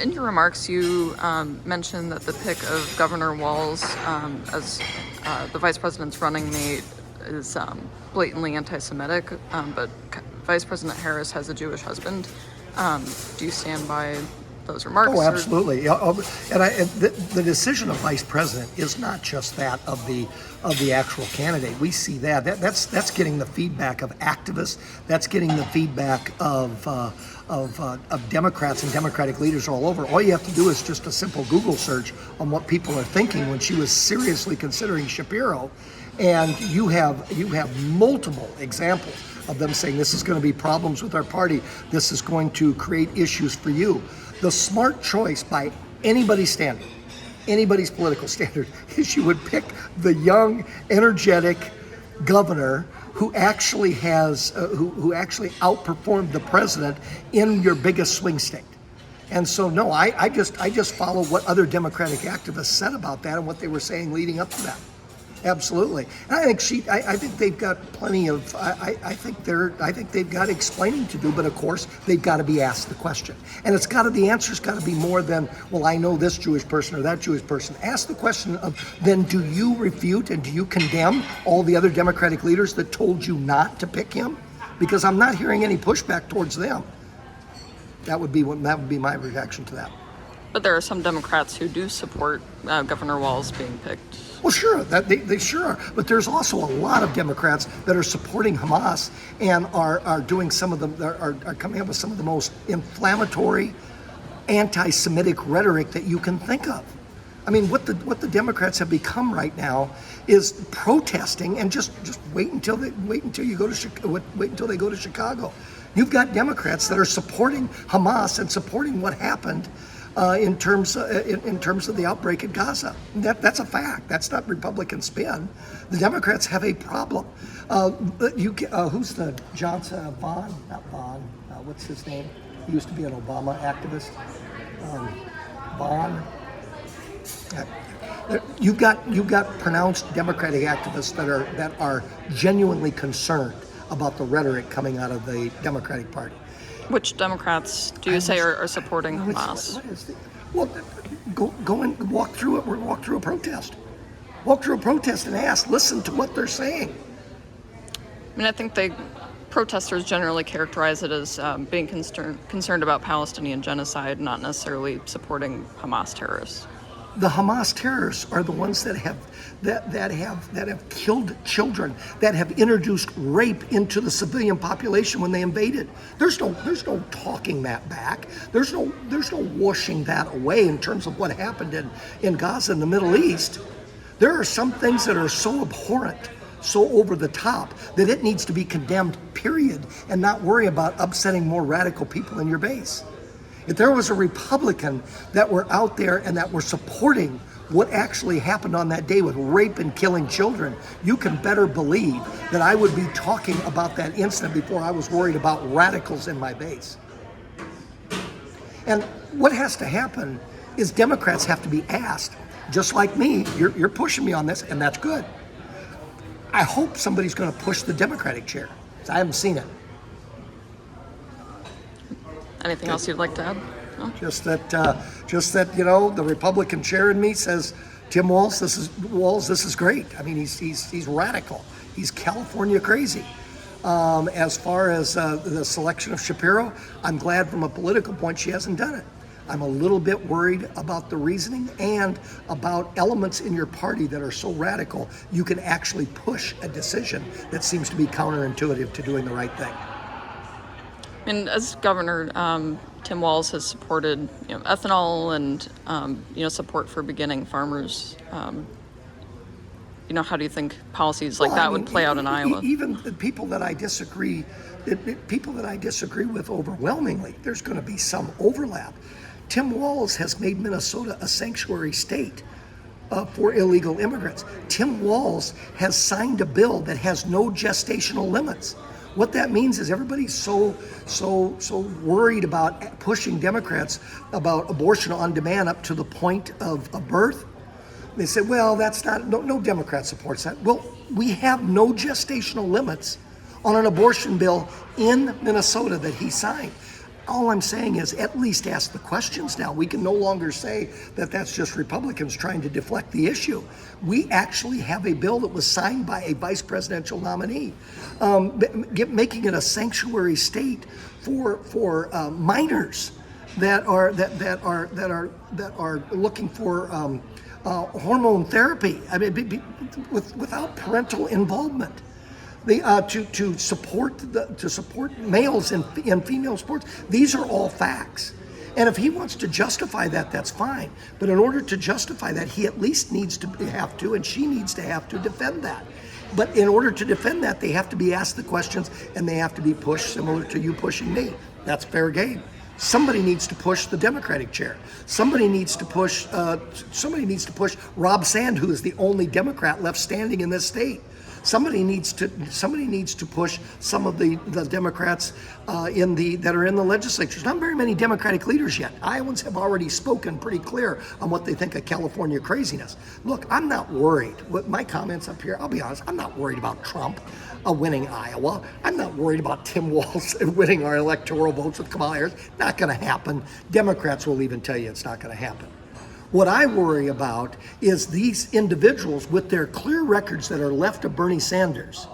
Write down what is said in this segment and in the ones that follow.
In your remarks, you mentioned that the pick of Governor Walz as the vice president's running mate is blatantly anti-Semitic, but Vice President Harris has a Jewish husband. Do you stand by those remarks? Oh, absolutely. And the decision of vice president is not just that of the actual candidate. We see that's getting the feedback of activists. That's getting the feedback of Democrats and Democratic leaders all over. All you have to do is just a simple Google search on what people are thinking when she was seriously considering Shapiro, and you have multiple examples of them saying this is going to be problems with our party. This is going to create issues for you. The smart choice by anybody's standard, anybody's political standard, is you would pick the young, energetic governor who actually has, who actually outperformed the president in your biggest swing state. And so, no, I just follow what other Democratic activists said about that and what they were saying leading up to that. Absolutely. And I think they've got plenty of, I think they've got explaining to do, but of course they've got to be asked the question. And the answer's got to be more than, well, I know this Jewish person or that Jewish person. Ask the question of, then do you refute and do you condemn all the other Democratic leaders that told you not to pick him? Because I'm not hearing any pushback towards them. That would be my reaction to that. But there are some Democrats who do support Governor Walz being picked. Well, sure, they sure are. But there's also a lot of Democrats that are supporting Hamas and are doing some of them, are coming up with some of the most inflammatory, anti-Semitic rhetoric that you can think of. I mean, what the Democrats have become right now is protesting and just wait until they go to Chicago. You've got Democrats that are supporting Hamas and supporting what happened in terms of the outbreak in Gaza. That's a fact. That's not Republican spin. The Democrats have a problem. Who's the Johnson? Not Vaughn. What's his name? He used to be an Obama activist. Vaughn. You've got pronounced Democratic activists that are genuinely concerned about the rhetoric coming out of the Democratic Party. Which Democrats do you say are supporting Hamas? Well, go and walk through it. Walk through a protest. Walk through a protest and listen to what they're saying. I mean, I think protesters generally characterize it as being concerned about Palestinian genocide, not necessarily supporting Hamas terrorists. The Hamas terrorists are the ones that have killed children, that have introduced rape into the civilian population when they invaded. There's no talking that back. There's no washing that away in terms of what happened in Gaza and the Middle East. There are some things that are so abhorrent, so over the top, that it needs to be condemned, period, and not worry about upsetting more radical people in your base. If there was a Republican that were out there and that were supporting what actually happened on that day with rape and killing children, you can better believe that I would be talking about that incident before I was worried about radicals in my base. And what has to happen is Democrats have to be asked, just like me, you're pushing me on this, and that's good. I hope somebody's going to push the Democratic chair. I haven't seen it. Anything else you'd like to add? No? Just that the Republican chair in me says, Tim Walz, this is great. I mean, he's radical. He's California crazy. As far as the selection of Shapiro, I'm glad from a political point she hasn't done it. I'm a little bit worried about the reasoning and about elements in your party that are so radical you can actually push a decision that seems to be counterintuitive to doing the right thing. And as governor, Tim Walz has supported ethanol and support for beginning farmers. How do you think policies like that would play out in Iowa? Even the people that I disagree with overwhelmingly, there's going to be some overlap. Tim Walz has made Minnesota a sanctuary state for illegal immigrants. Tim Walz has signed a bill that has no gestational limits. What that means is everybody's so worried about pushing Democrats about abortion on demand up to the point of birth. They say, well, that's not, no Democrat supports that. Well, we have no gestational limits on an abortion bill in Minnesota that he signed. All I'm saying is at least ask the questions now. We can no longer say that that's just Republicans trying to deflect the issue. We actually have a bill that was signed by a vice presidential nominee, making it a sanctuary state for minors that are looking for hormone therapy. I mean, without parental involvement. To support males in female sports. These are all facts. And if he wants to justify that, that's fine. But in order to justify that, he at least needs to have to, and she needs to have to defend that. But in order to defend that, they have to be asked the questions, and they have to be pushed similar to you pushing me. That's fair game. Somebody needs to push the Democratic chair. Somebody needs to push Rob Sand, who is the only Democrat left standing in this state. Somebody needs to push some of the Democrats that are in the legislature. There's not very many Democratic leaders yet. Iowans have already spoken pretty clear on what they think of California craziness. Look, I'm not worried. With my comments up here, I'll be honest, I'm not worried about Trump winning Iowa. I'm not worried about Tim Walz winning our electoral votes with Kamala Harris. Not going to happen. Democrats will even tell you it's not going to happen. What I worry about is these individuals with their clear records that are left of Bernie Sanders.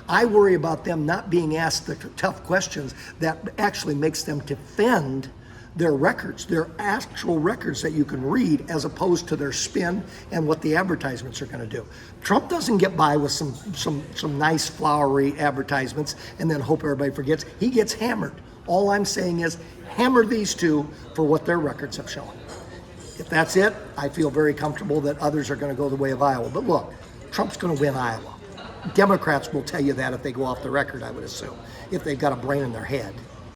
I worry about them not being asked the tough questions that actually makes them defend their records, their actual records that you can read, as opposed to their spin and what the advertisements are going to do. Trump doesn't get by with some nice flowery advertisements and then hope everybody forgets. He gets hammered. All I'm saying is hammer these two for what their records have shown. If that's it, I feel very comfortable that others are going to go the way of Iowa. But look, Trump's going to win Iowa. Democrats will tell you that if they go off the record, I would assume, if they've got a brain in their head.